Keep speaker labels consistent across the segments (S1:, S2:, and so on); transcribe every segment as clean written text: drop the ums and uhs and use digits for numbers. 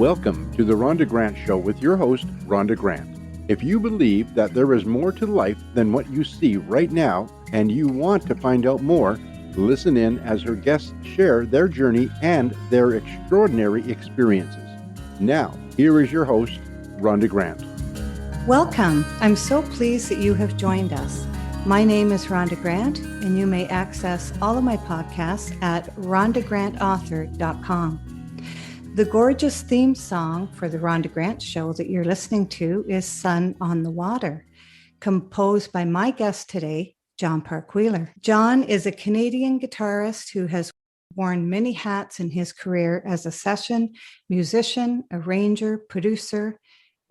S1: Welcome to the Rhonda Grant Show with your host, Rhonda Grant. If you believe that there is more to life than what you see right now, and you want to find out more, listen in as her guests share their journey and their extraordinary experiences. Now, here is your host, Rhonda Grant.
S2: Welcome. I'm so pleased that you have joined us. My name is Rhonda Grant, and you may access all of my podcasts at rhondagrantauthor.com. The gorgeous theme song for the Rhonda Grant Show that you're listening to is Sun on the Water, composed by my guest today, Jon Park-Wheeler. Jon is a Canadian guitarist who has worn many hats in his career as a session musician, arranger, producer,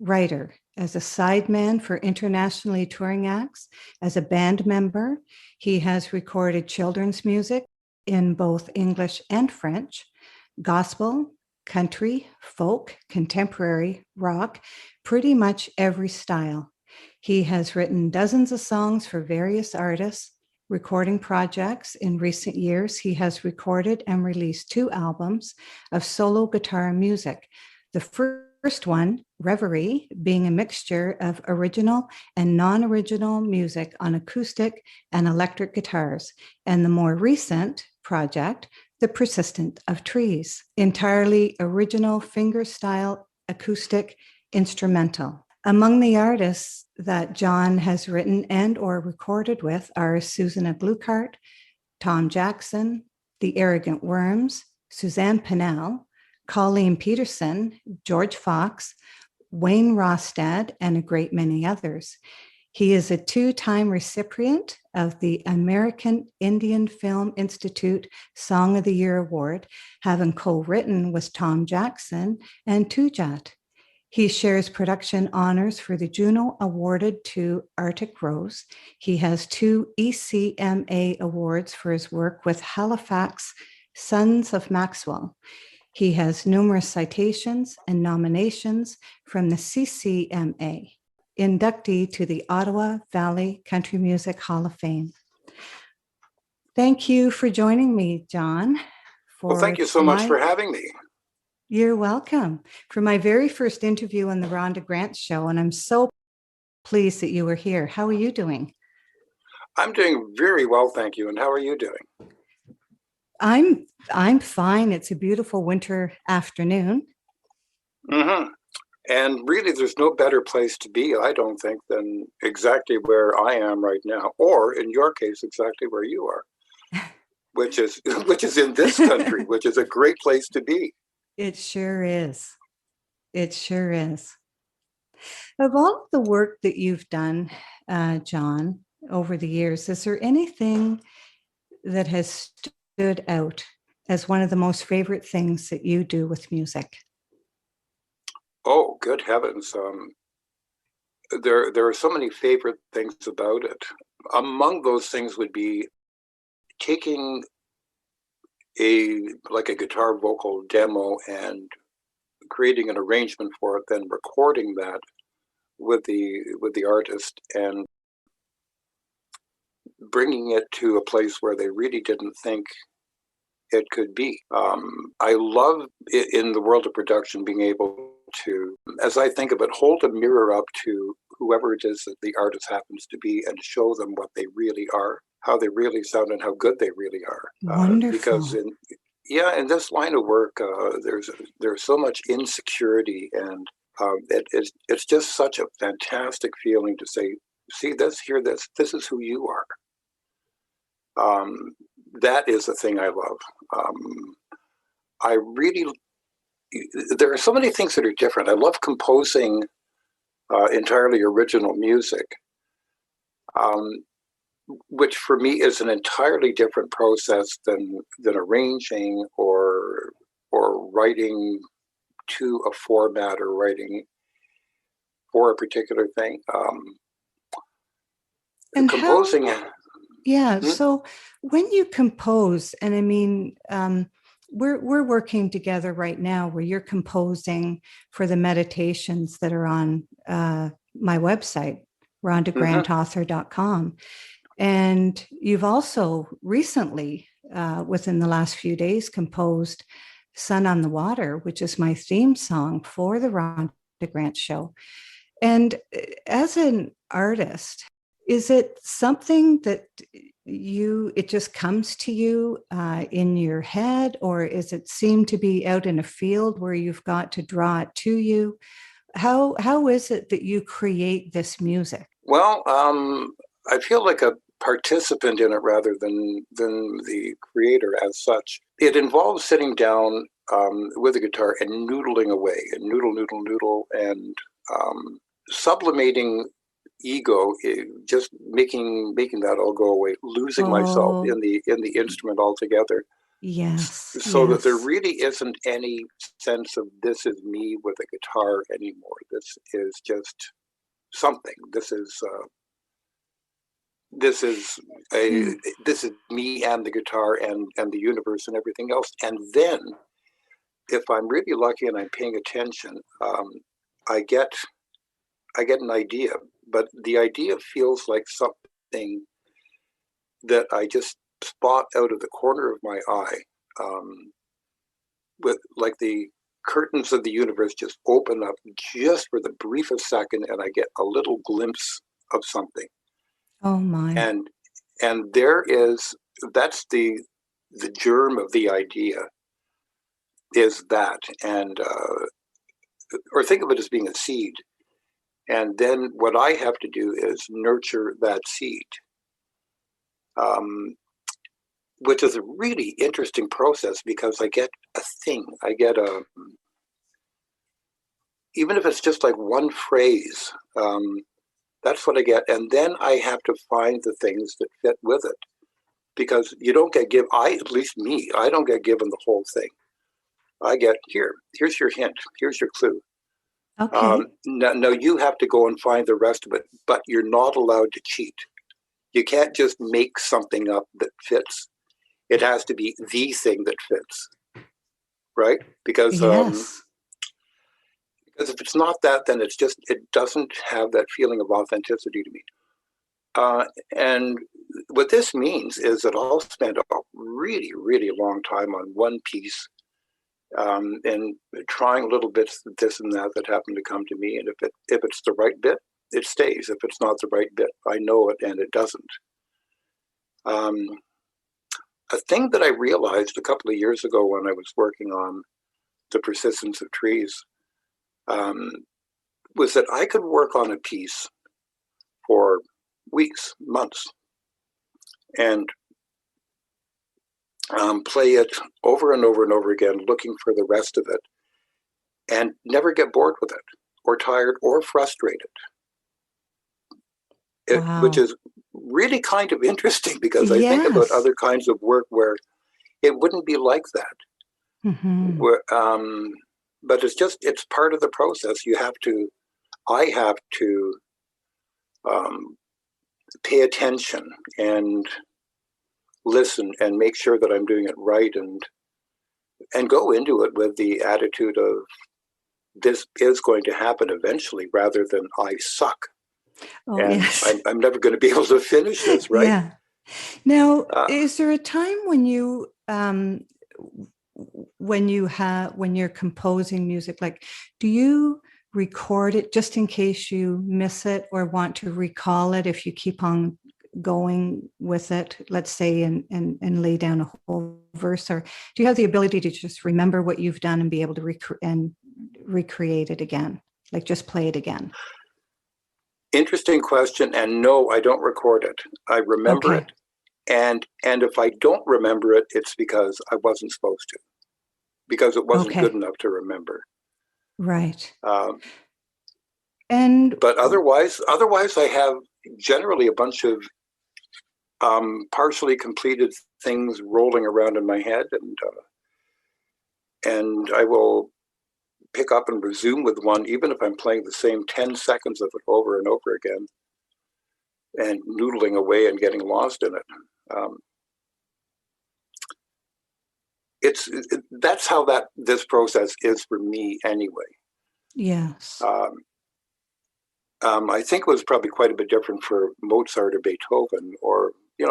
S2: writer, as a sideman for internationally touring acts, as a band member. He has recorded children's music in both English and French, gospel, country, folk, contemporary, rock, pretty much every style. He has written dozens of songs for various artists, recording projects. In recent years, he has recorded and released 2 albums of solo guitar music. The first one, Reverie, being a mixture of original and non-original music on acoustic and electric guitars, and the more recent project, The Persistent of Trees, entirely original fingerstyle acoustic instrumental. Among the artists that Jon has written and or recorded with are Susanna Bluecart, Tom Jackson, The Arrogant Worms, Suzanne Pinnell, Colleen Peterson, George Fox, Wayne Rostad, and a great many others. He is a 2-time recipient of the American Indian Film Institute Song of the Year Award, having co-written with Tom Jackson and Tujat. He shares production honors for the Juno awarded to Arctic Rose. He has 2 ECMA awards for his work with Halifax Sons of Maxwell. He has numerous citations and nominations from the CCMA, inductee to the Ottawa Valley Country Music Hall of Fame. Thank you for joining me, Jon.
S3: Well, thank you so much for having me.
S2: You're welcome. For my very first interview on the Rhonda Grant Show, and I'm so pleased that you were here. How are you doing?
S3: I'm doing very well, thank you. And how are you doing?
S2: I'm fine. It's a beautiful winter afternoon.
S3: Mm-hmm. And really, there's no better place to be, I don't think, than exactly where I am right now, or in your case, exactly where you are, which is in this country, which is a great place to be.
S2: It sure is. It sure is. Of all of the work that you've done, Jon, over the years, is there anything that has stood out as one of the most favorite things that you do with music?
S3: Oh, good heavens. There are so many favorite things about it. Among those things would be taking a guitar vocal demo and creating an arrangement for it, then recording that with the artist and bringing it to a place where they really didn't think it could be. I love in the world of production being able to, as I think of it, hold a mirror up to whoever it is that the artist happens to be and show them what they really are, how they really sound, and how good they really are.
S2: Wonderful.
S3: Because in this line of work, there's so much insecurity, and it's just such a fantastic feeling to say, see this, hear this, this is who you are. That is the thing I love. There are so many things that are different. I love composing entirely original music, which for me is an entirely different process than arranging or writing to a format or writing for a particular thing.
S2: And
S3: composing.
S2: So when you compose, and I mean, we're working together right now where you're composing for the meditations that are on my website, rhondagrantauthor.com. And you've also recently, within the last few days, composed Sun on the Water, which is my theme song for the Rhonda Grant Show. And as an artist, is it something that it just comes to you in your head, or is it seem to be out in a field where you've got to draw it to you? How is it that you create this music?
S3: Well, I feel like a participant in it rather than the creator as such. It involves sitting down with a guitar and noodling away, and noodle, and sublimating ego, just making that all go away, losing myself in the instrument altogether.
S2: Yes.
S3: So that there really isn't any sense of this is me with a guitar anymore. This is just something. This is me and the guitar and the universe and everything else. And then, if I'm really lucky and I'm paying attention, I get an idea. But the idea feels like something that I just spot out of the corner of my eye, with like the curtains of the universe just open up just for the briefest second, and I get a little glimpse of something.
S2: Oh my!
S3: And that's the germ of the idea, is that, and or think of it as being a seed. And then what I have to do is nurture that seed, which is a really interesting process, because I get a thing. I get even if it's just like one phrase, that's what I get. And then I have to find the things that fit with it, because you don't get at least me, I don't get given the whole thing. I get, here's your hint, here's your clue.
S2: Okay.
S3: No, you have to go and find the rest of it, but you're not allowed to cheat. You can't just make something up that fits. It has to be the thing that fits, right? Because
S2: Yes.
S3: because if it's not that, then it doesn't have that feeling of authenticity to me. And what this means is that I'll spend a really, really long time on one piece, and trying little bits of this and that happen to come to me. And if it's the right bit, it stays. If it's not the right bit, I know it and it doesn't. A thing that I realized a couple of years ago when I was working on The Persistence of Trees, was that I could work on a piece for weeks, months, and play it over and over and over again, looking for the rest of it, and never get bored with it, or tired, or frustrated.
S2: Wow.
S3: Which is really kind of interesting, because I think about
S2: Yes.
S3: other kinds of work where it wouldn't be like that.
S2: Mm-hmm.
S3: But it's part of the process. I have to pay attention and listen and make sure that I'm doing it right, and go into it with the attitude of, this is going to happen eventually, rather than I suck.
S2: Oh,
S3: And
S2: yes.
S3: I'm never going to be able to finish this, right?
S2: Yeah. Now, is there a time when you're composing music, like, do you record it just in case you miss it or want to recall it if you keep on going with it, let's say, and lay down a whole verse? Or do you have the ability to just remember what you've done and be able to recreate it again, like just play it again?
S3: Interesting question. And no, I don't record it. I remember it. And if I don't remember it, it's because I wasn't supposed to, because it wasn't good enough to remember.
S2: Right.
S3: But otherwise I have generally a bunch of partially completed things rolling around in my head, and I will pick up and resume with one, even if I'm playing the same 10 seconds of it over and over again, and noodling away and getting lost in it. That's how this process is for me anyway.
S2: Yes.
S3: I think it was probably quite a bit different for Mozart or Beethoven, or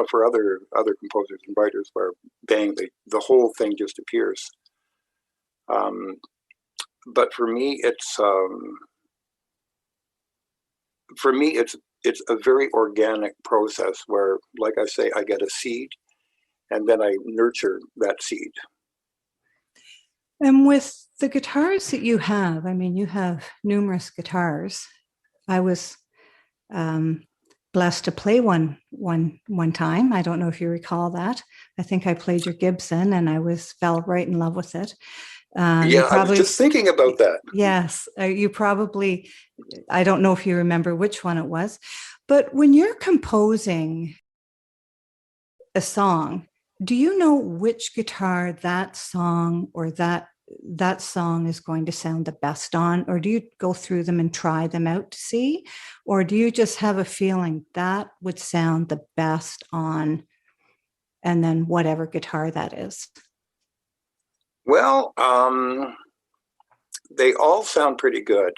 S3: for other composers and writers, where bang, the whole thing just appears. But for me, it's a very organic process where, like I say, I get a seed and then I nurture that seed.
S2: And with the guitars that you have, I mean, you have numerous guitars. I was blessed to play one time. I don't know if you recall that. I think I played your Gibson, and I fell right in love with it.
S3: Yeah, I was just thinking about that.
S2: Yes, you probably. I don't know if you remember which one it was, but when you're composing a song, do you know which guitar that song or that song is going to sound the best on, or do you go through them and try them out to see, or do you just have a feeling that would sound the best on, and then whatever guitar that is?
S3: Well, they all sound pretty good.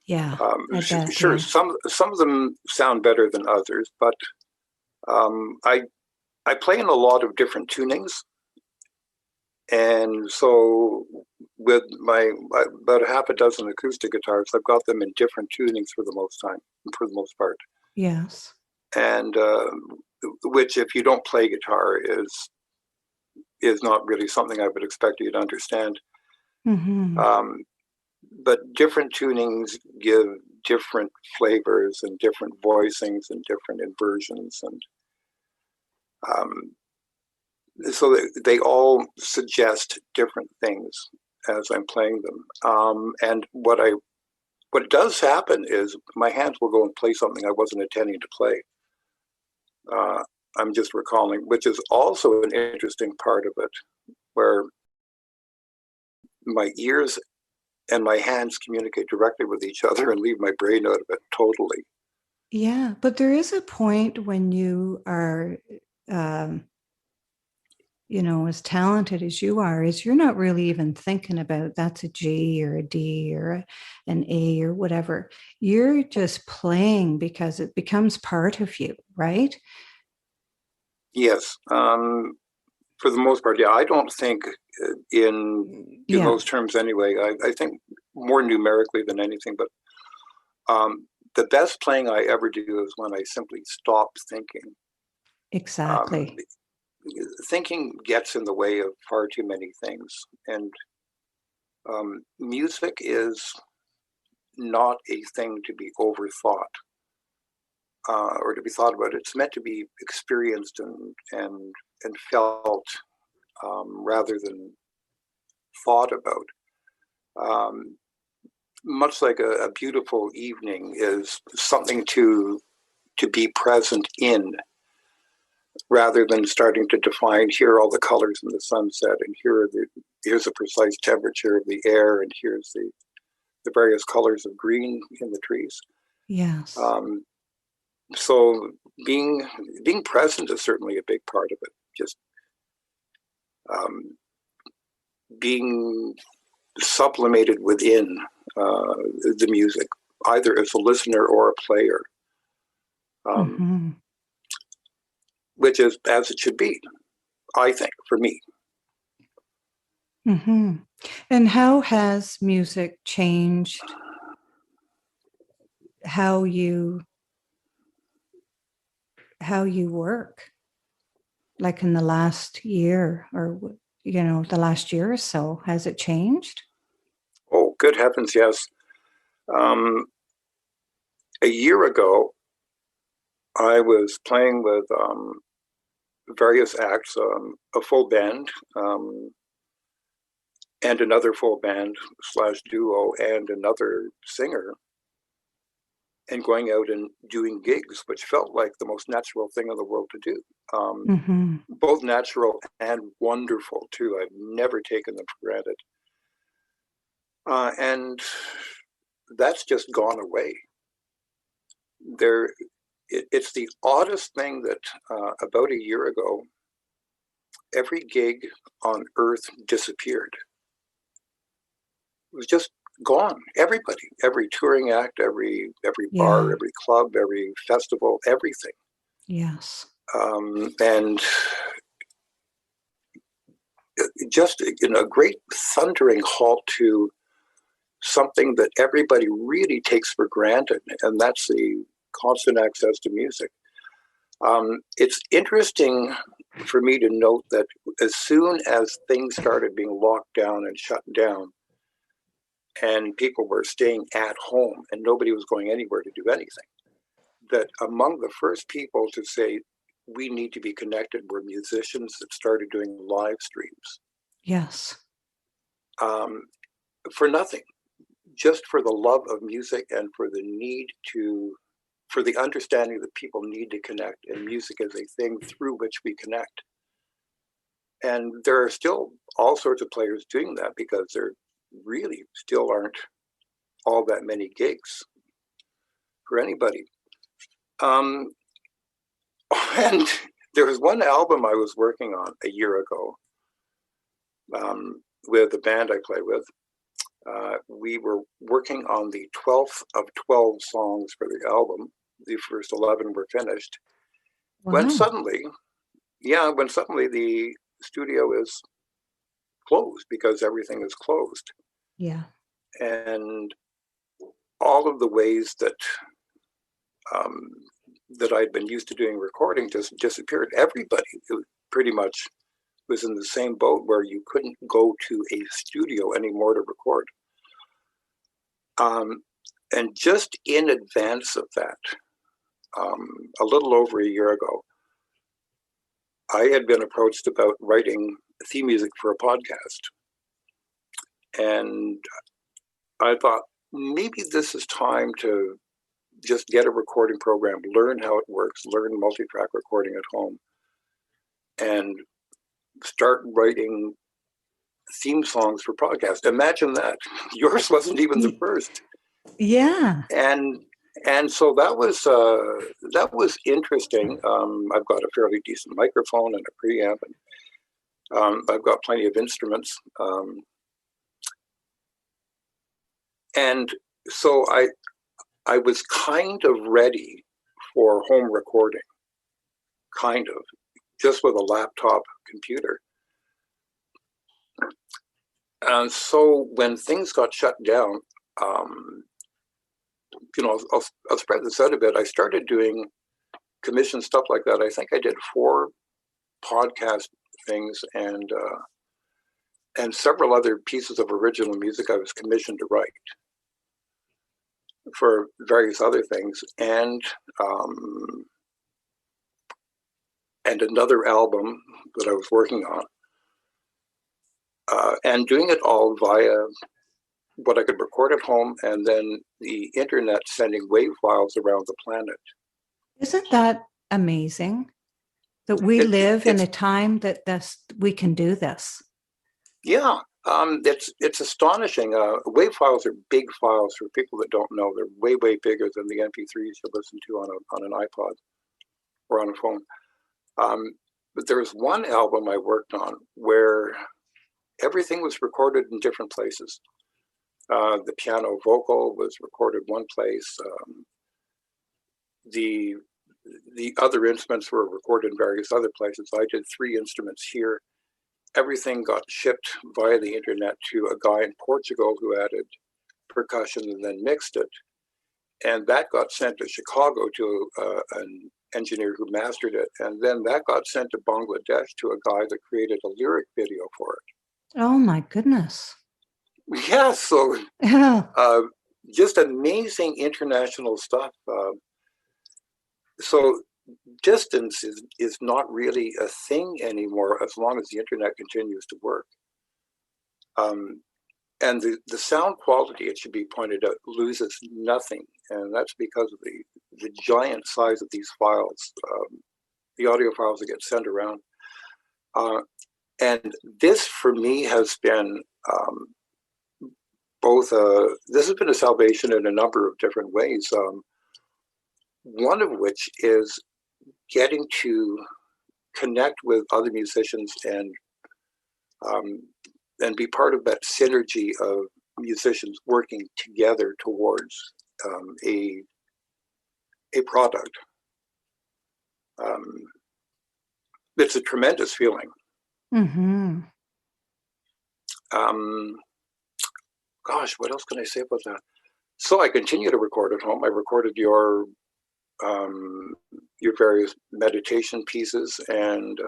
S2: Yeah, I bet.
S3: Sure,
S2: Yeah.
S3: some of them sound better than others, but I play in a lot of different tunings, and so with my about half a dozen acoustic guitars, I've got them in different tunings for the most part.
S2: Yes.
S3: And which, if you don't play guitar, is not really something I would expect you to understand.
S2: Mm-hmm.
S3: But different tunings give different flavors and different voicings and different inversions, and so they all suggest different things as I'm playing them. And what does happen is my hands will go and play something I wasn't intending to play. I'm just recalling, which is also an interesting part of it, where my ears and my hands communicate directly with each other and leave my brain out of it totally.
S2: Yeah, but there is a point when you are, as talented as you are, is you're not really even thinking about that's a G or a D or an A or whatever. You're just playing because it becomes part of you, right?
S3: Yes, for the most part, yeah. I don't think in
S2: Yeah,
S3: those terms anyway. I think more numerically than anything. But the best playing I ever do is when I simply stop thinking.
S2: exactly.
S3: Thinking gets in the way of far too many things, and music is not a thing to be overthought or to be thought about. It's meant to be experienced and felt rather than thought about. Much like a beautiful evening is something to be present in, rather than starting to define, here are all the colors in the sunset, and here's the precise temperature of the air, and here's the various colors of green in the trees.
S2: Yes.
S3: So being present is certainly a big part of it. Just being sublimated within the music, either as a listener or a player,
S2: Mm-hmm.
S3: which is as it should be, I think, for me.
S2: Mm-hmm. And how has music changed how you work, like in the last year, or the last year or so? Has it changed?
S3: Oh, good heavens, yes. A year ago, I was playing with various acts, a full band, and another full band / duo, and another singer, and going out and doing gigs, which felt like the most natural thing in the world to do.
S2: Mm-hmm.
S3: Both natural and wonderful, too. I've never taken them for granted. And that's just gone away. It's the oddest thing that about a year ago, every gig on earth disappeared. It was just gone. Everybody, every touring act, every bar,
S2: Yeah.
S3: every club, every festival, everything.
S2: Yes.
S3: And just a great thundering halt to something that everybody really takes for granted, and that's the constant access to music. It's interesting for me to note that as soon as things started being locked down and shut down, and people were staying at home and nobody was going anywhere to do anything, that among the first people to say, we need to be connected, were musicians that started doing live streams.
S2: Yes.
S3: For nothing, just for the love of music and for the need to, for the understanding that people need to connect, and music is a thing through which we connect. And there are still all sorts of players doing that, because there really still aren't all that many gigs for anybody. And there was one album I was working on a year ago with the band I play with. We were working on the 12th of 12 songs for the album. The first 11 were finished.
S2: Wow.
S3: When suddenly the studio is closed, because everything is closed.
S2: Yeah.
S3: And all of the ways that that I'd been used to doing recording just disappeared. Everybody pretty much was in the same boat, where you couldn't go to a studio anymore to record. And just in advance of that, a little over a year ago, I had been approached about writing theme music for a podcast. And I thought, maybe this is time to just get a recording program, learn how it works, learn multi-track recording at home, and start writing theme songs for podcasts. Imagine that. Yours wasn't even the first.
S2: Yeah.
S3: And so that was interesting. I've got a fairly decent microphone and a preamp, and I've got plenty of instruments. And so I was kind of ready for home recording, kind of, just with a laptop computer. And so when things got shut down, I'll spread this out a bit. I started doing commission stuff like that. I think I did 4 podcast things and several other pieces of original music I was commissioned to write for various other things, and another album that I was working on, and doing it all via what I could record at home, and then the internet sending WAV files around the planet. Isn't
S2: that amazing that we live in a time that we can do this?
S3: Yeah, it's astonishing. WAV files are big files. For people that don't know, they're way, way bigger than the MP3s you listen to on an iPod or on a phone. But there was one album I worked on where everything was recorded in different places. The piano vocal was recorded one place. The other instruments were recorded in various other places. I did 3 instruments here. Everything got shipped via the internet to a guy in Portugal who added percussion and then mixed it. And that got sent to Chicago to an engineer who mastered it. And then that got sent to Bangladesh to a guy that created a lyric video for it.
S2: Oh my goodness.
S3: Yeah, so just amazing international stuff. So distance is not really a thing anymore, as long as the internet continues to work. And the sound quality, it should be pointed out, loses nothing. And that's because of the giant size of these files, the audio files that get sent around. And this, for me, has been this has been a salvation in a number of different ways. One of which is getting to connect with other musicians and be part of that synergy of musicians working together towards a product. It's a tremendous feeling.
S2: Mm-hmm.
S3: um, gosh, what else can I say about that? So I continue to record at home. I recorded your various meditation pieces and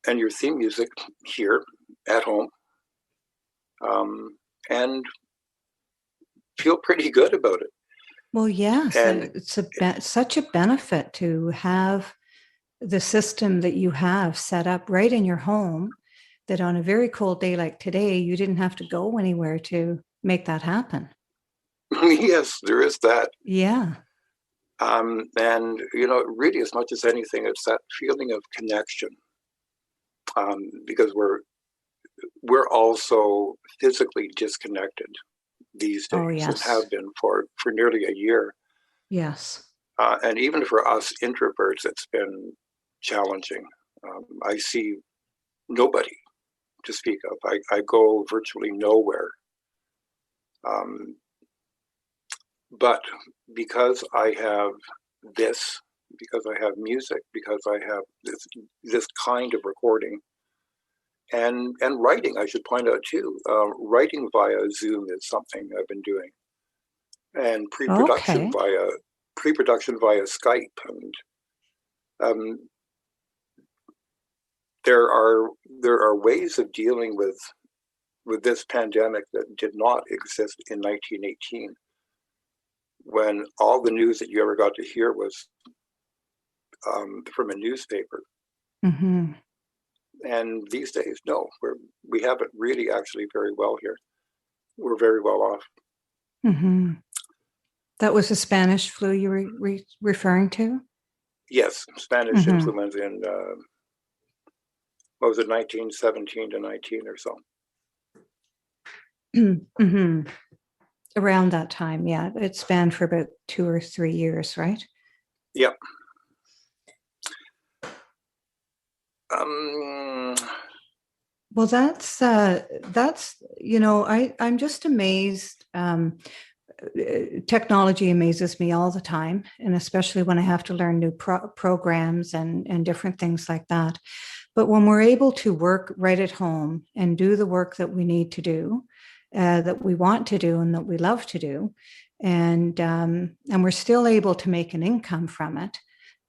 S3: your theme music here at home, and feel pretty good about it.
S2: Well, yes,
S3: And
S2: it's such a benefit to have the system that you have set up right in your home, that on a very cold day like today, you didn't have to go anywhere to make that happen.
S3: yes, there is that.
S2: Yeah.
S3: And really, as much as anything, it's that feeling of connection, because we're also physically disconnected these
S2: Oh,
S3: days and
S2: yes.
S3: have been for nearly a year.
S2: Yes.
S3: And even for us introverts, it's been challenging. I see nobody to speak of. I go virtually nowhere. But because I have this, because I have music, because I have this kind of recording and writing, I should point out too, writing via Zoom is something I've been doing, and
S2: Okay.
S3: pre-production via Skype, and there are ways of dealing with this pandemic that did not exist in 1918, when all the news that you ever got to hear was from a newspaper.
S2: Mm-hmm.
S3: And these days, no, we have it really actually very well here. We're very well off.
S2: Mm-hmm. That was the Spanish flu you were referring to?
S3: Yes, Spanish
S2: Mm-hmm.
S3: influenza in, what was it, 1917 to 19 or so.
S2: Mm-hmm. Around that time, yeah. It spanned for about 2 or 3 years, right?
S3: Yep.
S2: Well, that's I'm just amazed. Technology amazes me all the time, and especially when I have to learn new programs and different things like that. But when we're able to work right at home and do the work that we need to do, that we want to do, and that we love to do, and we're still able to make an income from it.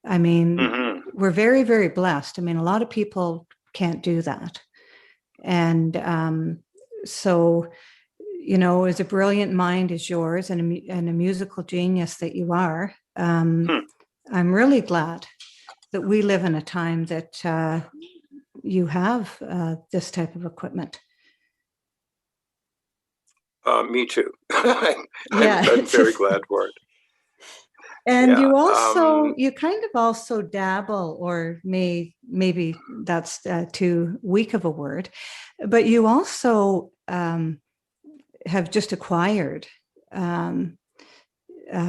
S2: I mean, we're very, very blessed. I mean, a lot of people can't do that. And so, as a brilliant mind as yours, and a musical genius that you are, I'm really glad that we live in a time that you have this type of equipment.
S3: Me too.
S2: Yeah.
S3: I'm very glad for it.
S2: And you kind of also dabble, or maybe that's too weak of a word, but you also have just acquired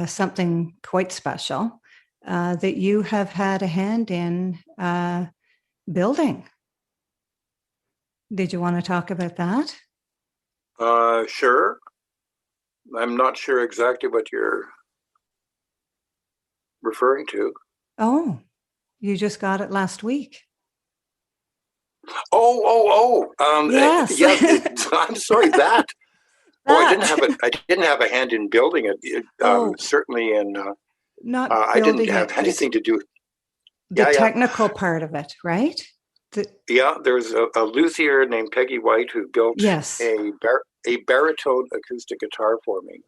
S2: something quite special that you have had a hand in building. Did you want to talk about that?
S3: Sure. I'm not sure exactly what you're referring to.
S2: Oh, you just got it last week.
S3: Yes.
S2: Yes.
S3: I'm sorry that. I didn't have a hand in building it. Certainly in.
S2: Not
S3: I didn't have anything to do.
S2: The technical part of it, right?
S3: There's a luthier named Peggy White who built a baritone acoustic guitar for me,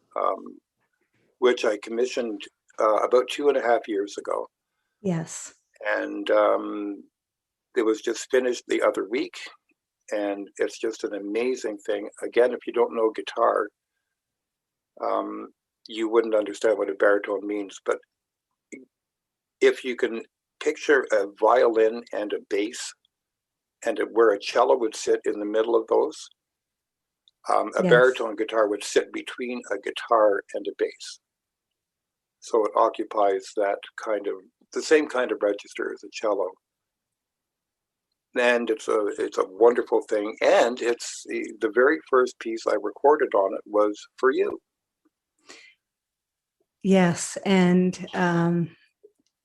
S3: which I commissioned about 2.5 years ago.
S2: Yes.
S3: And it was just finished the other week, and it's just an amazing thing. Again, if you don't know guitar, you wouldn't understand what a baritone means, but if you can picture a violin and a bass, and where a cello would sit in the middle of those, a baritone guitar would sit between a guitar and a bass. So it occupies the same kind of register as a cello. And it's a wonderful thing. And it's the very first piece I recorded on it was for you.
S2: Yes, and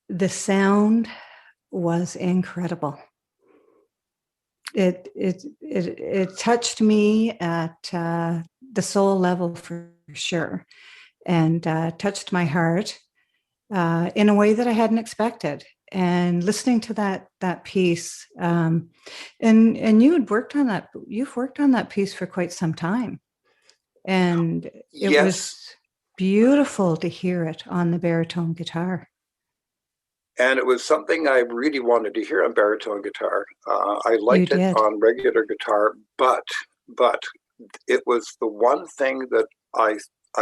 S2: the sound was incredible. it touched me at the soul level for sure, and touched my heart in a way that I hadn't expected. And listening to that piece, and you've worked on that piece for quite some time, and it
S3: Yes.
S2: was beautiful to hear it on the baritone guitar.
S3: And it was something I really wanted to hear on baritone guitar. I liked it on regular guitar, but it was the one thing that I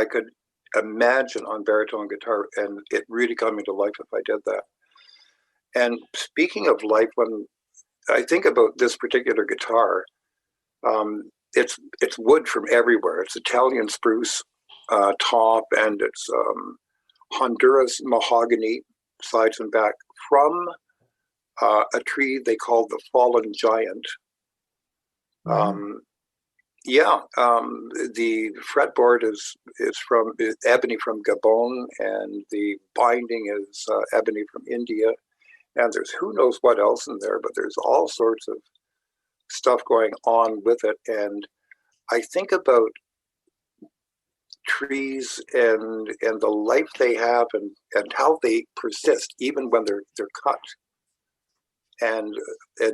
S3: could imagine on baritone guitar, and it really got me to life if I did that. And speaking of life, when I think about this particular guitar, it's wood from everywhere. It's Italian spruce top, and it's Honduras mahogany sides and back from a tree they call the fallen giant.
S2: Wow.
S3: The fretboard is from ebony from Gabon, and the binding is ebony from India. And there's who knows what else in there, but there's all sorts of stuff going on with it. And I think about trees and the life they have, and how they persist even when they're cut, and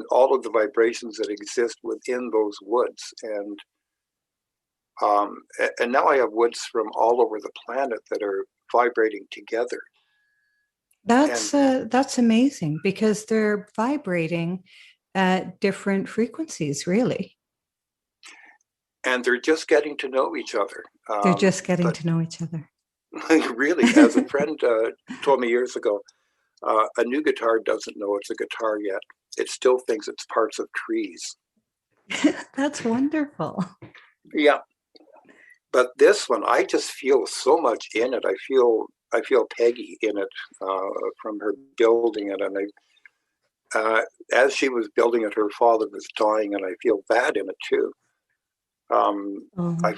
S3: all of the vibrations that exist within those woods. And now I have woods from all over the planet that are vibrating together.
S2: That's amazing, because they're vibrating at different frequencies, really.
S3: And they're just getting to know each other.
S2: They're just getting to know each other.
S3: Really, as a friend told me years ago, a new guitar doesn't know it's a guitar yet. It still thinks it's parts of trees.
S2: That's wonderful.
S3: Yeah. But this one, I just feel so much in it. I feel Peggy in it from her building it. And as she was building it, her father was dying, and I feel that in it too. I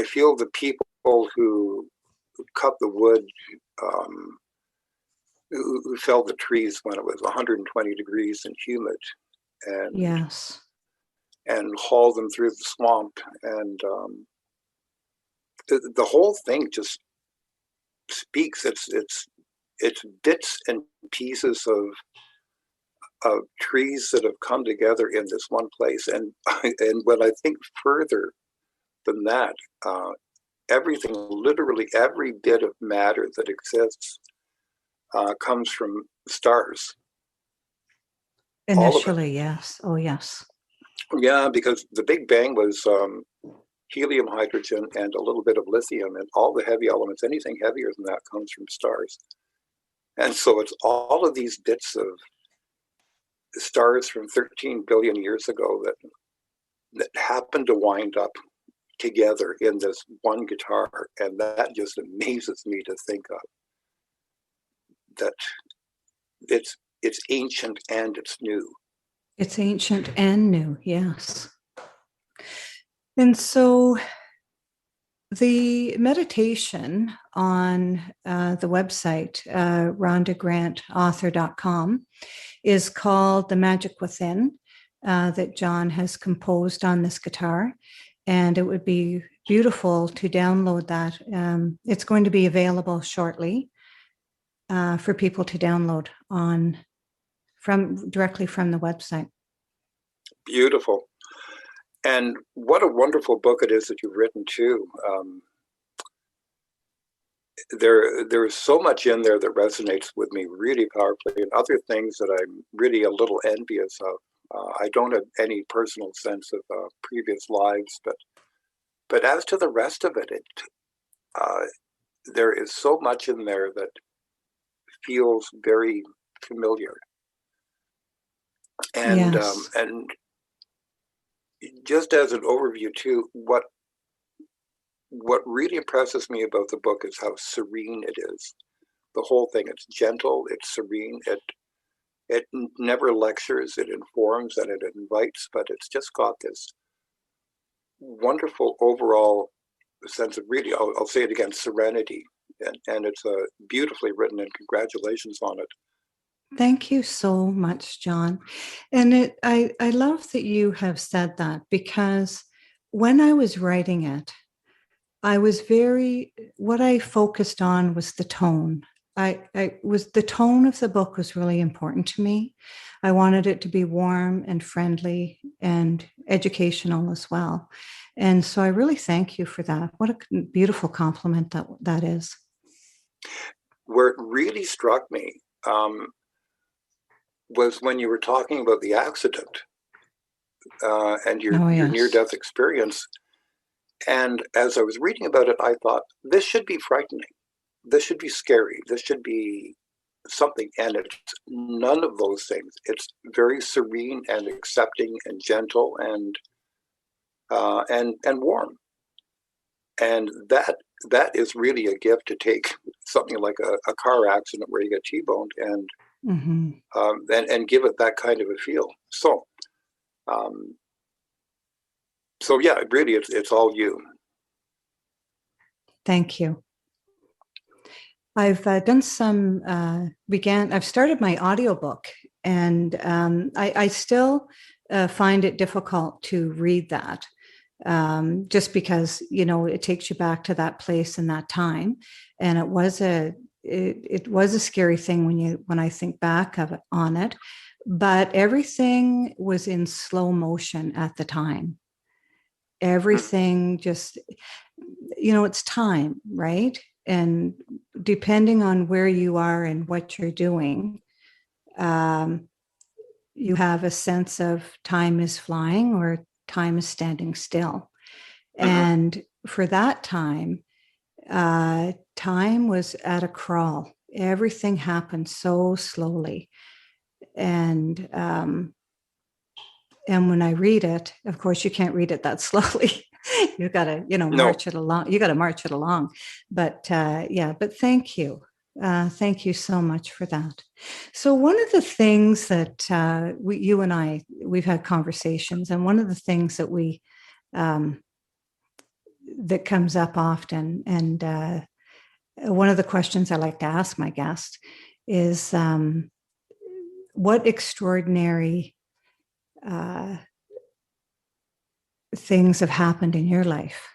S3: feel the people who cut the wood, who felled the trees when it was 120 degrees and humid, and
S2: yes,
S3: and hauled them through the swamp, and the whole thing just speaks. It's bits and pieces of trees that have come together in this one place. And when I think further than that, everything, literally every bit of matter that exists comes from stars.
S2: Initially, yes. Oh, yes.
S3: Yeah, because the Big Bang was helium, hydrogen, and a little bit of lithium, and all the heavy elements. Anything heavier than that comes from stars. And so it's all of these bits of stars from 13 billion years ago that happened to wind up together in this one guitar. And that just amazes me to think of, that it's ancient and it's new.
S2: It's ancient and new, yes. And so the meditation on the website, rhondagrantauthor.com, is called The Magic Within, that Jon has composed on this guitar. And it would be beautiful to download that. It's going to be available shortly for people to download directly from the website.
S3: Beautiful. And what a wonderful book it is that you've written too. There's so much in there that resonates with me really powerfully, and other things that I'm really a little envious of. I don't have any personal sense of previous lives, but as to the rest of it, there is so much in there that feels very familiar. And
S2: yes.
S3: And just as an overview too, what really impresses me about the book is how serene it is. The whole thing, it's gentle, it's serene, it never lectures, it informs and it invites, but it's just got this wonderful overall sense of, really, I'll say it again, serenity. And it's beautifully written, and congratulations on it.
S2: Thank you so much, John. And I love that you have said that, because when I was writing it, what I focused on was the tone. The tone of the book was really important to me. I wanted it to be warm and friendly and educational as well. And so I really thank you for that. What a beautiful compliment that is.
S3: Where it really struck me was when you were talking about the accident and your
S2: Yes.
S3: near-death experience. And as I was reading about it, I thought, this should be frightening. This should be scary. This should be something. And it's none of those things. It's very serene and accepting and gentle and warm. And that is really a gift, to take something like a car accident where you get T-boned and give it that kind of a feel. So yeah, really, it's all you.
S2: Thank you. I've done some, I've started my audiobook, and I still find it difficult to read that, just because, it takes you back to that place and that time. And it was a scary thing when I think back on it, but everything was in slow motion at the time. Everything just, it's time, right? And depending on where you are and what you're doing, you have a sense of time is flying or time is standing still. And for that time, time was at a crawl. Everything happened so slowly. And when I read it, of course, you can't read it that slowly. You got to, march it along. You got to march it along. But but thank you. Thank you so much for that. So one of the things that you and I, we've had conversations, and one of the things that that comes up often, and one of the questions I like to ask my guests is, what extraordinary things have happened in your life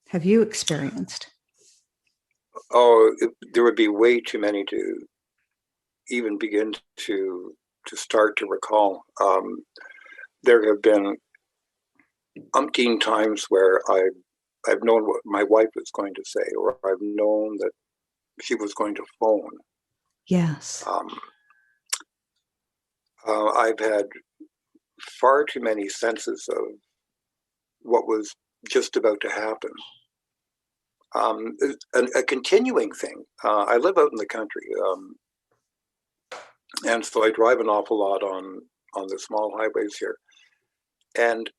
S2: have you experienced?
S3: Oh, there would be way too many to even begin to start to recall. There have been umpteen times where I've known what my wife was going to say, or I've known that she was going to phone.
S2: Yes.
S3: I've had far too many senses of what was just about to happen. A continuing thing. I live out in the country, and so I drive an awful lot on the small highways here, and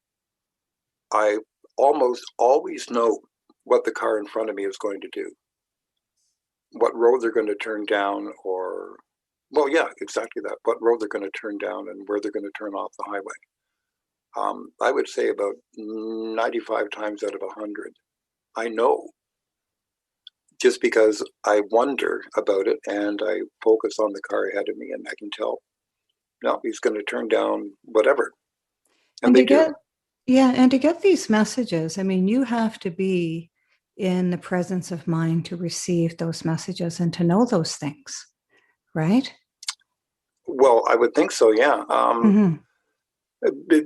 S3: I almost always know what the car in front of me is going to do, what road they're going to turn down, or, well, yeah, exactly that, what road they're going to turn down and where they're going to turn off the highway. I would say about 95 times out of 100, I know, just because I wonder about it and I focus on the car ahead of me, and I can tell, no, he's going to turn down whatever. And they do.
S2: And to get these messages, I mean, you have to be in the presence of mind to receive those messages and to know those things, right?
S3: Well, I would think so, yeah.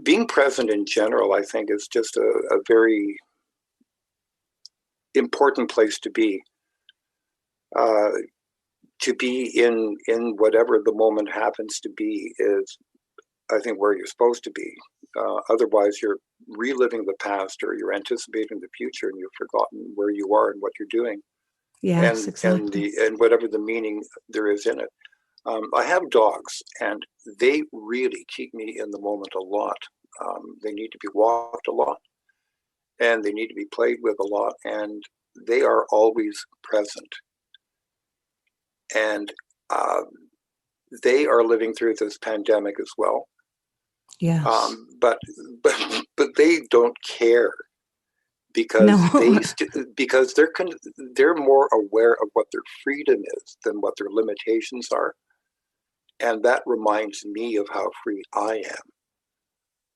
S3: Being present in general, I think, is just a very important place to be. To be in whatever the moment happens to be is, I think, where you're supposed to be. Otherwise, you're reliving the past, or you're anticipating the future, and you've forgotten where you are and what you're doing.
S2: Yes, exactly.
S3: And whatever the meaning there is in it. I have dogs, and they really keep me in the moment a lot. They need to be walked a lot, and they need to be played with a lot, and they are always present. And they are living through this pandemic as well.
S2: Yes.
S3: But they don't care, because because they're more aware of what their freedom is than what their limitations are. And that reminds me of how free I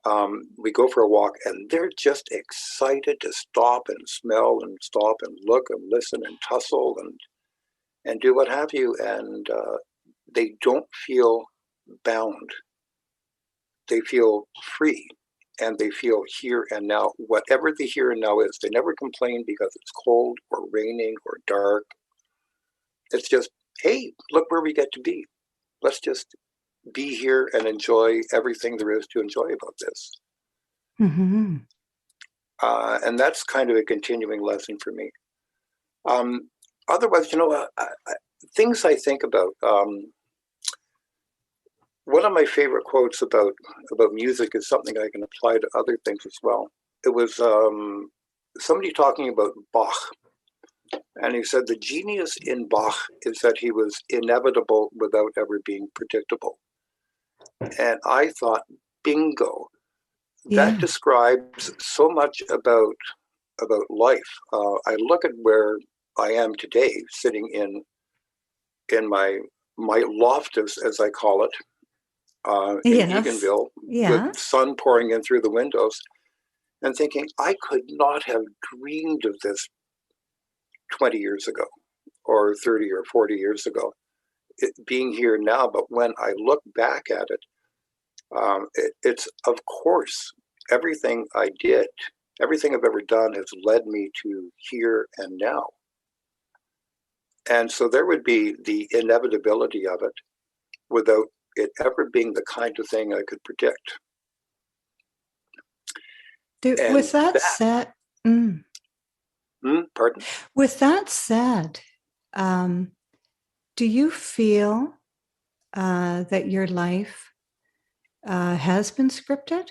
S3: am. We go for a walk and they're just excited to stop and smell and stop and look and listen and tussle and do what have you. And they don't feel bound. They feel free and they feel here and now, whatever the here and now is. They never complain because it's cold or raining or dark. It's just, hey, look where we get to be. Let's just be here and enjoy everything there is to enjoy about this.
S2: Mm-hmm.
S3: And that's kind of a continuing lesson for me. Otherwise, things I think about. One of my favorite quotes about music is something I can apply to other things as well. It was somebody talking about Bach. And he said the genius in Bach is that he was inevitable without ever being predictable. And I thought, bingo, that describes so much about life. I look at where I am today, sitting in my loftus, as I call it, in Eganville, with sun pouring in through the windows, and thinking, I could not have dreamed of this 20 years ago, or 30 or 40 years ago, being here now. But when I look back at it, it's, of course, everything I did, everything I've ever done has led me to here and now. And so there would be the inevitability of it without it ever being the kind of thing I could predict.
S2: With that said,
S3: pardon?
S2: With that said, do you feel that your life has been scripted?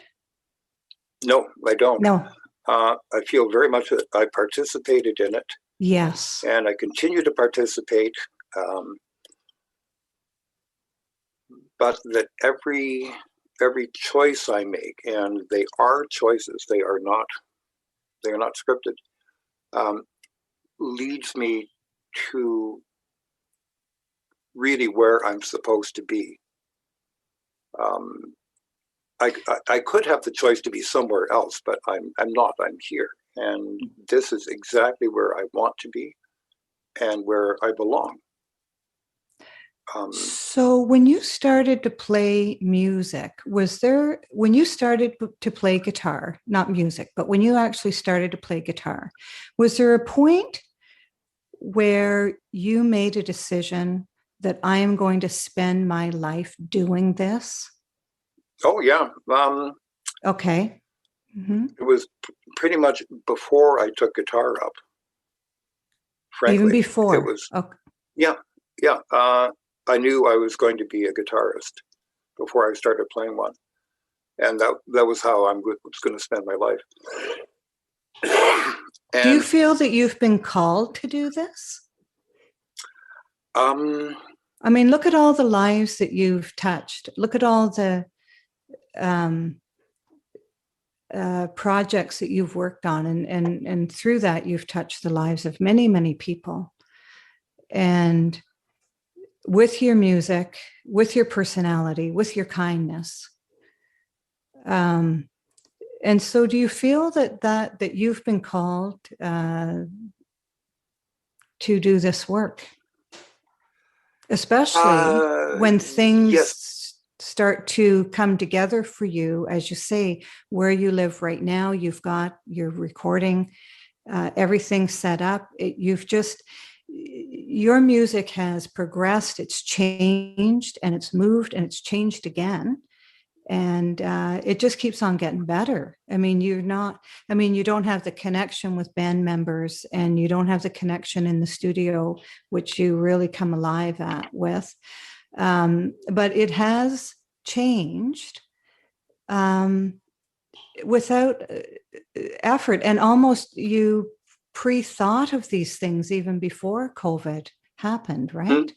S3: No, I don't.
S2: No.
S3: I feel very much that I participated in it.
S2: Yes.
S3: And I continue to participate. But that every choice I make, and they are choices, they are not scripted, leads me to really where I'm supposed to be. I could have the choice to be somewhere else, but I'm not. I'm here, and this is exactly where I want to be, and where I belong.
S2: So when you started to play music, when you started to play guitar, not music, but when you actually started to play guitar, was there a point where you made a decision that I am going to spend my life doing this?
S3: Oh, yeah.
S2: Okay. Mm-hmm.
S3: It was pretty much before I took guitar up. Frankly,
S2: even before.
S3: It was.
S2: Okay.
S3: Yeah. I knew I was going to be a guitarist before I started playing one, and that was how I was going to spend my life.
S2: Do you feel that you've been called to do this? I mean, look at all the lives that you've touched. Look at all the projects that you've worked on, and through that, you've touched the lives of many, many people. And with your music, with your personality, with your kindness. And so do you feel that you've been called to do this work? Especially when things start to come together for you, as you say, where you live right now, you've got your recording, everything set up. Your music has progressed, it's changed, and it's moved, and it's changed again. And it just keeps on getting better. I mean, you don't have the connection with band members, and you don't have the connection in the studio, which you really come alive with. But it has changed without effort, and almost you pre-thought of these things even before COVID happened, right?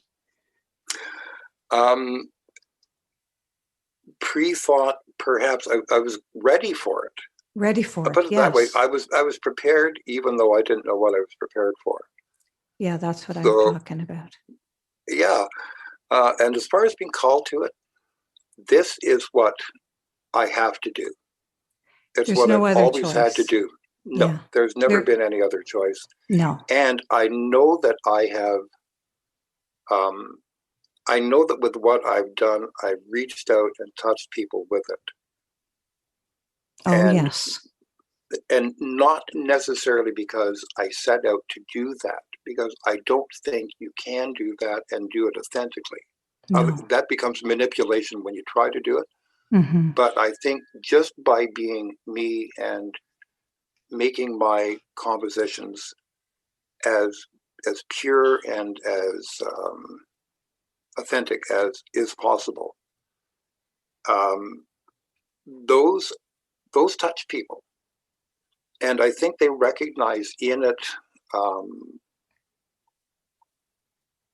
S3: Pre-thought, perhaps. I was ready for it.
S2: Ready for it.
S3: Put it that way. I was prepared, even though I didn't know what I was prepared for.
S2: Yeah, that's what I'm talking about.
S3: Yeah, And as far as being called to it, this is what I have to do. It's
S2: There's
S3: what
S2: no
S3: I've
S2: other
S3: always had to
S2: choice.
S3: do. No,
S2: Yeah.
S3: there's never been any other choice.
S2: No.
S3: And I know that I know that with what I've done, I've reached out and touched people with it.
S2: Oh,
S3: And,
S2: yes.
S3: and not necessarily because I set out to do that, because I don't think you can do that and do it authentically.
S2: No.
S3: That becomes manipulation when you try to do it.
S2: Mm-hmm.
S3: But I think just by being me and making my compositions as pure and as authentic as is possible, those touch people, and I think they recognize in it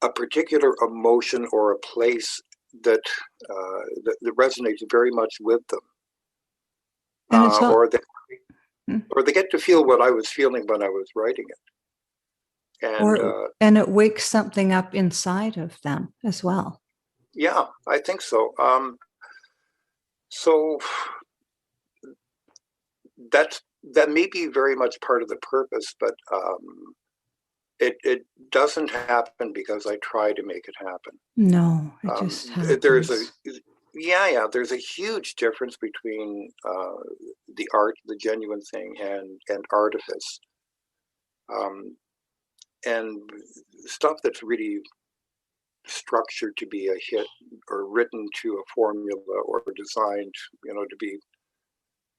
S3: a particular emotion or a place that that resonates very much with them,
S2: And it's all,
S3: or they get to feel what I was feeling when I was writing it,
S2: and it wakes something up inside of them as well.
S3: Yeah, I think so. So that may be very much part of the purpose, but it doesn't happen because I try to make it happen.
S2: No, it just happens.
S3: There's a huge difference between the art, the genuine thing, and artifice, and stuff that's really structured to be a hit or written to a formula or designed,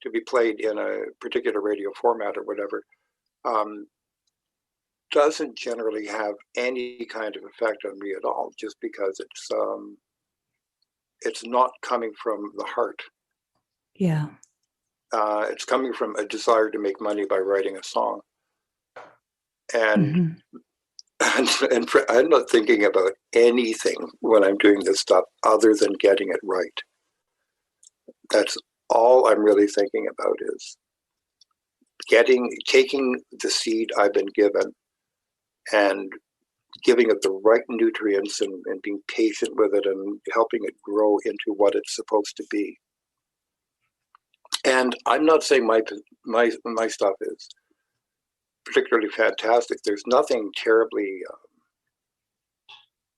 S3: to be played in a particular radio format or whatever, doesn't generally have any kind of effect on me at all, just because it's not coming from the heart.
S2: Yeah.
S3: It's coming from a desire to make money by writing a song. And, and I'm not thinking about anything when I'm doing this stuff other than getting it right. That's all I'm really thinking about, is taking the seed I've been given and giving it the right nutrients and being patient with it and helping it grow into what it's supposed to be. And I'm not saying my stuff is particularly fantastic. There's nothing terribly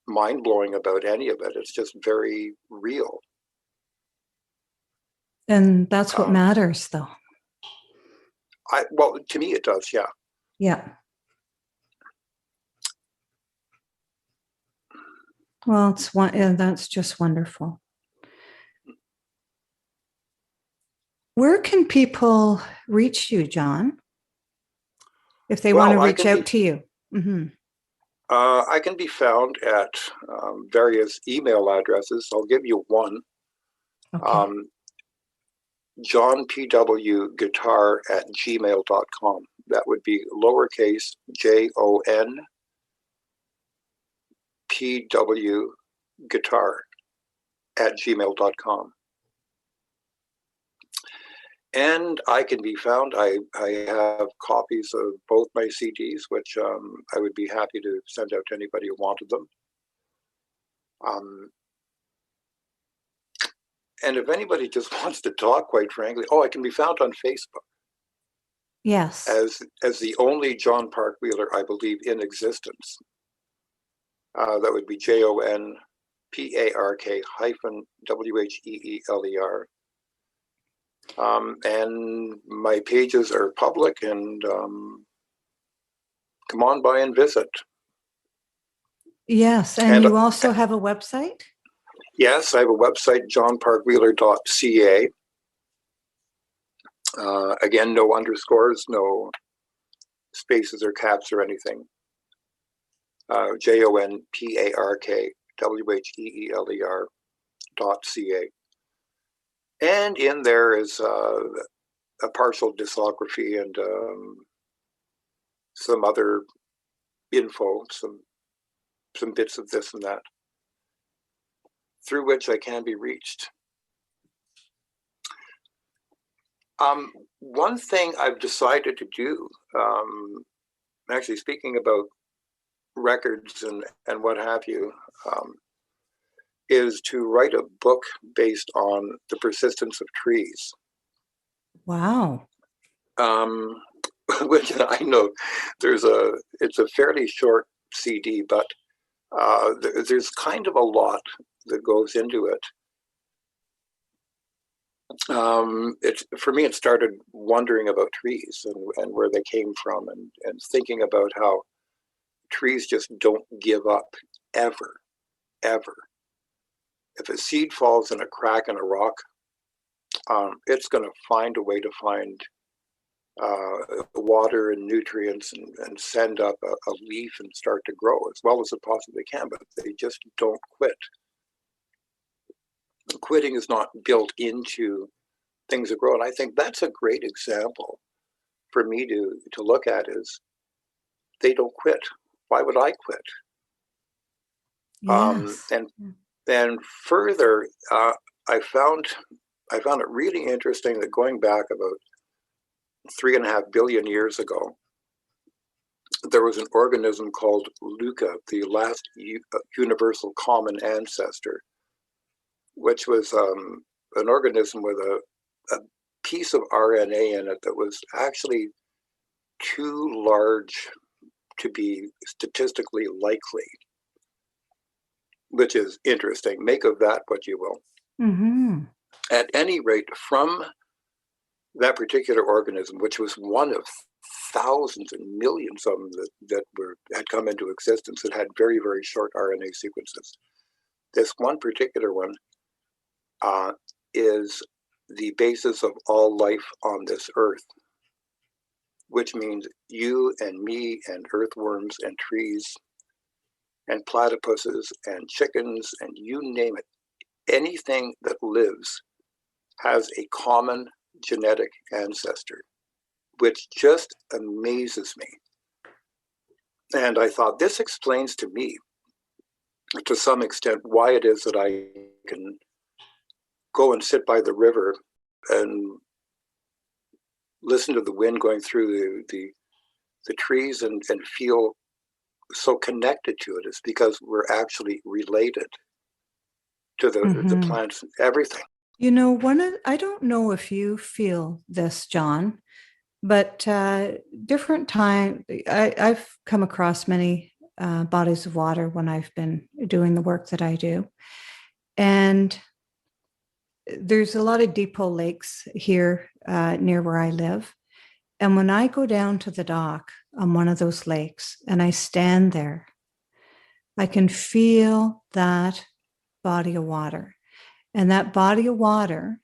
S3: mind-blowing about any of it. It's just very real.
S2: And that's what matters, though.
S3: Well, to me it does, yeah.
S2: Yeah. Well, that's just wonderful. Where can people reach you, Jon, if they want to reach out to you? Mm-hmm.
S3: I can be found at various email addresses. I'll give you one.
S2: Okay.
S3: jonpwguitar@gmail.com. That would be lowercase JONPW guitar@gmail.com. And I can be found. I have copies of both my CDs, which I would be happy to send out to anybody who wanted them. And if anybody just wants to talk, quite frankly, I can be found on Facebook.
S2: Yes.
S3: As the only Jon Park-Wheeler, I believe, in existence. That would be JONPARK-WHEELER. And my pages are public, and come on by and visit.
S2: Yes, and you also have a website?
S3: Yes, I have a website, jonparkwheeler.ca. Again, no underscores, no spaces or caps or anything. JONPARKWHEELER.ca. And in there is a partial discography and some other info, some bits of this and that, through which I can be reached. One thing I've decided to do, actually speaking about records and what have you, is to write a book based on the persistence of trees.
S2: Wow.
S3: Which I know it's a fairly short CD, but there's kind of a lot that goes into it. For me, it started wondering about trees and where they came from, and thinking about how trees just don't give up ever, ever. If a seed falls in a crack in a rock, it's going to find a way to find water and nutrients and send up a leaf and start to grow as well as it possibly can, but they just don't quit. Quitting is not built into things that grow, and I think that's a great example for me to look at is they don't quit. Why would I quit?
S2: Yes.
S3: And further, I found it really interesting that going back about 3.5 billion years ago, there was an organism called Luca, the last universal common ancestor, which was an organism with a piece of RNA in it that was actually too large to be statistically likely, which is interesting. Make of that what you will.
S2: Mm-hmm.
S3: At any rate, from that particular organism, which was one of thousands and millions of them that had come into existence that had very, very short RNA sequences, this one particular one is the basis of all life on this earth, which means you and me and earthworms and trees and platypuses and chickens and you name it, anything that lives has a common genetic ancestor, which just amazes me. And I thought, this explains to me, to some extent, why it is that I can go and sit by the river and listen to the wind going through the trees and feel so connected to it. Is because we're actually related to the plants and everything.
S2: You know, I don't know if you feel this, John, but different time, I've come across many bodies of water when I've been doing the work that I do. And there's a lot of depot lakes here near where I live. And when I go down to the dock on one of those lakes and I stand there, I can feel that body of water. And that body of water,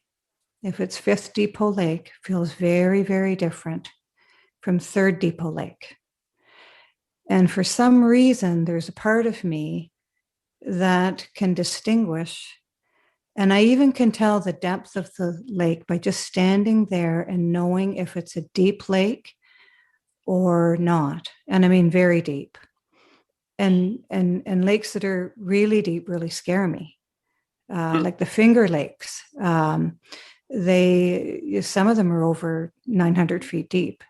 S2: if it's Fifth Depot Lake, feels very, very different from Third Depot Lake. And for some reason, there's a part of me that can distinguish. And I even can tell the depth of the lake by just standing there and knowing if it's a deep lake or not. And I mean, very deep. And lakes that are really deep really scare me. Like the Finger Lakes. Some of them are over 900 feet deep.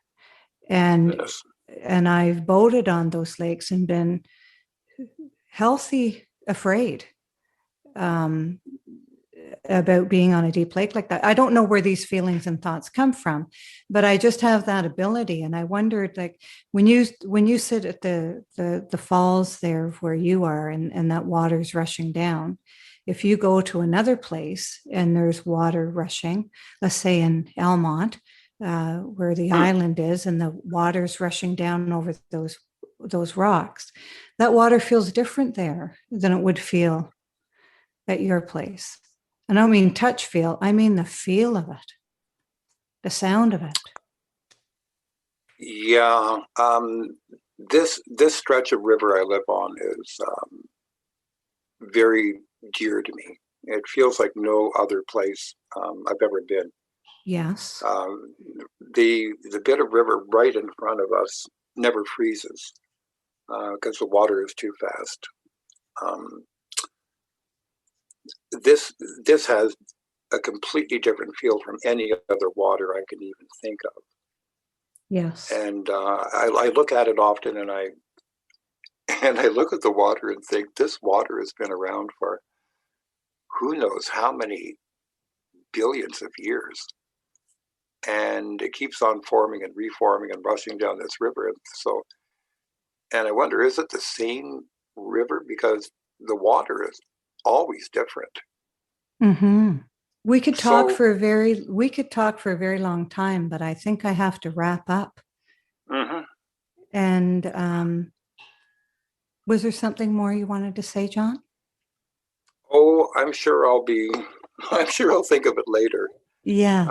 S2: And I've boated on those lakes and been healthy afraid about being on a deep lake like that. I don't know where these feelings and thoughts come from, but I just have that ability. And I wondered, like, when you sit at the falls there where you are and that water's rushing down, if you go to another place and there's water rushing, let's say in Almont, where the island is, and the water's rushing down over those rocks, that water feels different there than it would feel at your place. And I don't mean touch feel, I mean the feel of it, the sound of it.
S3: Yeah, this stretch of river I live on is very dear to me. It feels like no other place I've ever been.
S2: Yes.
S3: The bit of river right in front of us never freezes because the water is too fast. This has a completely different feel from any other water I can even think of.
S2: Yes.
S3: And I look at it often, and I look at the water and think, this water has been around for who knows how many billions of years. And it keeps on forming and reforming and rushing down this river. And I wonder, is it the same river? Because the water is always different.
S2: Mm-hmm. We could talk
S3: So-
S2: for a very long time, but I think I have to wrap up.
S3: Mhm.
S2: And was there something more you wanted to say, John?
S3: Oh, I'm sure I'll think of it later.
S2: Yes.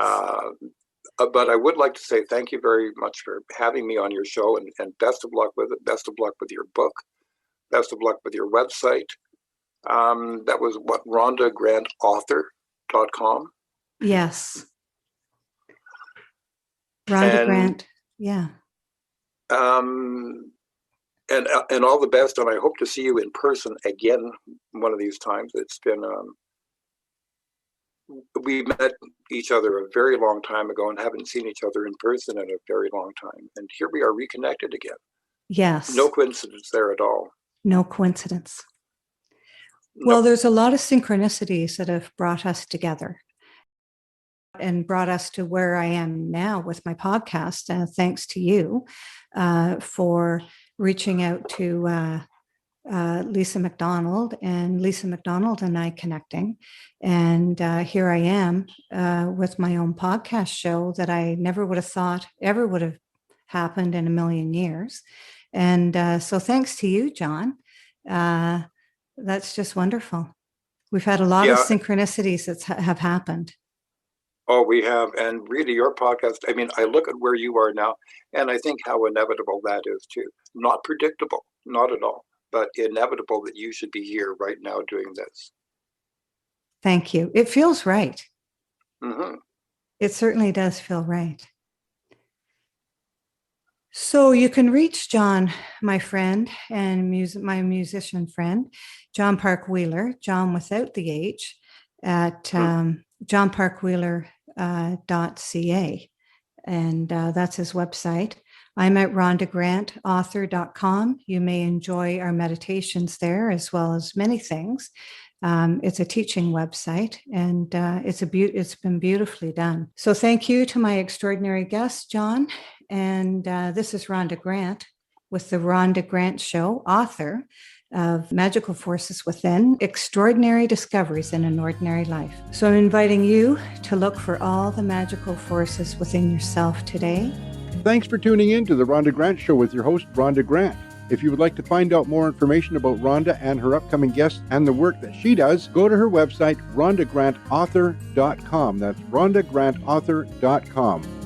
S3: But I would like to say thank you very much for having me on your show, and best of luck with it. Best of luck with your book. Best of luck with your website. That was what, RhondaGrantAuthor.com?
S2: Yes. Rhonda Grant. Yeah.
S3: And all the best, and I hope to see you in person again one of these times. It's been we met each other a very long time ago and haven't seen each other in person in a very long time, and here we are reconnected again.
S2: Yes.
S3: No coincidence there at all.
S2: No coincidence.
S3: No.
S2: Well, there's a lot of synchronicities that have brought us together and brought us to where I am now with my podcast. Thanks to you for reaching out to Lisa McDonald, and Lisa McDonald and I connecting. And here I am with my own podcast show that I never would have thought ever would have happened in a million years. And so thanks to you, John. That's just wonderful. We've had a lot of synchronicities that have happened.
S3: Oh, we have. And really, your podcast, I mean, I look at where you are now, and I think how inevitable that is too. Not predictable, not at all, but inevitable that you should be here right now doing this.
S2: Thank you. It feels right.
S3: Mm-hmm.
S2: It certainly does feel right. So you can reach John, my friend and my musician friend, Jon Park-Wheeler, John without the H, at jonparkwheeler.ca. And that's his website. I'm at rhondagrantauthor.com. You may enjoy our meditations there, as well as many things. It's a teaching website, and it's been beautifully done. So thank you to my extraordinary guest, John. And this is Rhonda Grant with the Rhonda Grant Show, author of Magical Forces Within, Extraordinary Discoveries in an Ordinary Life. So I'm inviting you to look for all the magical forces within yourself today.
S1: Thanks for tuning in to the Rhonda Grant Show with your host, Rhonda Grant. If you would like to find out more information about Rhonda and her upcoming guests and the work that she does, go to her website, rhondagrantauthor.com. That's rhondagrantauthor.com.